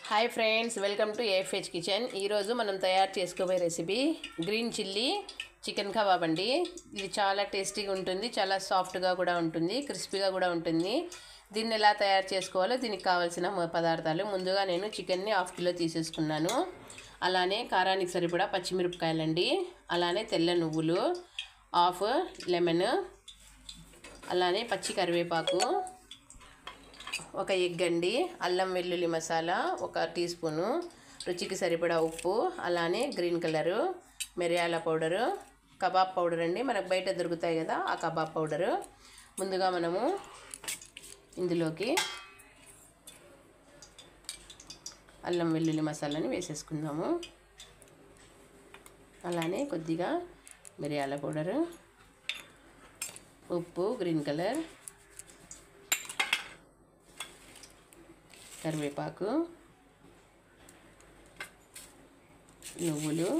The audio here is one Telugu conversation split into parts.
Hi friends, welcome to AFH kitchen. ఈరోజు మనం తయారు చేసుకోబోయే recipe green chilli chicken kebab అండి. ఇది చాలా టేస్టీగా ఉంటుంది, చాలా సాఫ్ట్గా కూడా ఉంటుంది, క్రిస్పీగా కూడా ఉంటుంది. దీన్ని ఎలా తయారు చేసుకోవాలో దీనికి కావాల్సిన పదార్థాలు ముందుగా నేను చికెన్ని 1/2 కిలో తీసేసుకున్నాను. అలానే కారానికి సరిపడా పచ్చిమిరపకాయలండి, అలానే తెల్ల నువ్వులు, 1/2 లెమన్, అలానే పచ్చి కరివేపాకు, ఒక ఎగ్ అండి, అల్లం వెల్లుల్లి మసాలా 1 టీ స్పూను, రుచికి సరిపడా ఉప్పు, అలానే గ్రీన్ కలరు, మిరియాల పౌడరు, కబాబ్ పౌడర్ అండి, మనకు బయట దొరుకుతాయి కదా ఆ కబాబ్ పౌడరు. ముందుగా మనము ఇందులోకి అల్లం వెల్లుల్లి మసాలాని వేసేసుకుందాము. అలానే కొద్దిగా మిరియాల పౌడరు, ఉప్పు, గ్రీన్ కలర్, కరివేపాకు, నువ్వులు,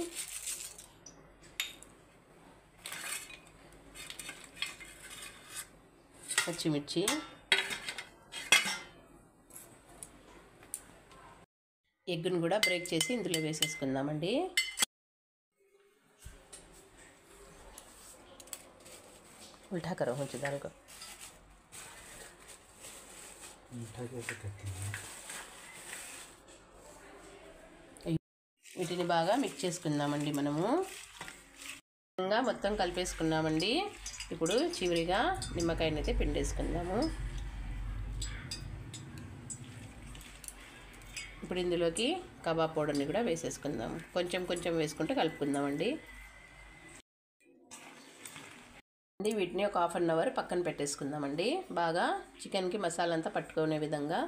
పచ్చిమిర్చి, ఎగ్గును కూడా బ్రేక్ చేసి ఇందులో వేసేసుకుందామండి. ఉల్టా కరో కొంచెం దానికో వీటిని బాగా మిక్స్ చేసుకుందామండి. మనము మొత్తం కలిపేసుకున్నామండి. ఇప్పుడు చివరిగా నిమ్మకాయని అయితే పిండేసుకుందాము. ఇప్పుడు ఇందులోకి కబాబ్ పౌడర్ని కూడా వేసేసుకుందాము. కొంచెం కొంచెం వేసుకుంటూ కలుపుకుందామండి. వీటిని ఒక 1/2 అవర్ పక్కన పెట్టేసుకుందామండి. బాగా చికెన్కి మసాలా అంతా పట్టుకునే విధంగా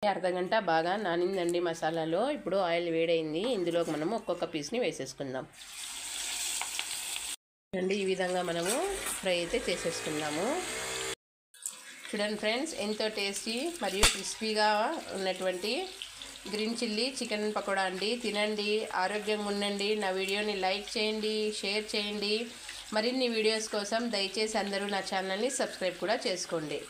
అర్ధగంట బాగా నానిందండి మసాలాలో. ఇప్పుడు ఆయిల్ వేడైంది, ఇందులోకి మనము ఒక్కొక్క పీస్ని వేసేసుకుందాం అండి. ఈ విధంగా మనము ఫ్రై అయితే చేసేసుకుందాము. చూడండి ఫ్రెండ్స్, ఎంతో టేస్టీ మరియు క్రిస్పీగా ఉన్నటువంటి గ్రీన్ చిల్లీ చికెన్ పకోడా అండి. తినండి, ఆరోగ్యంగా ఉండండి. నా వీడియోని లైక్ చేయండి, షేర్ చేయండి. మరిన్ని వీడియోస్ కోసం దయచేసి అందరూ నా ఛానల్ని సబ్స్క్రైబ్ కూడా చేసుకోండి.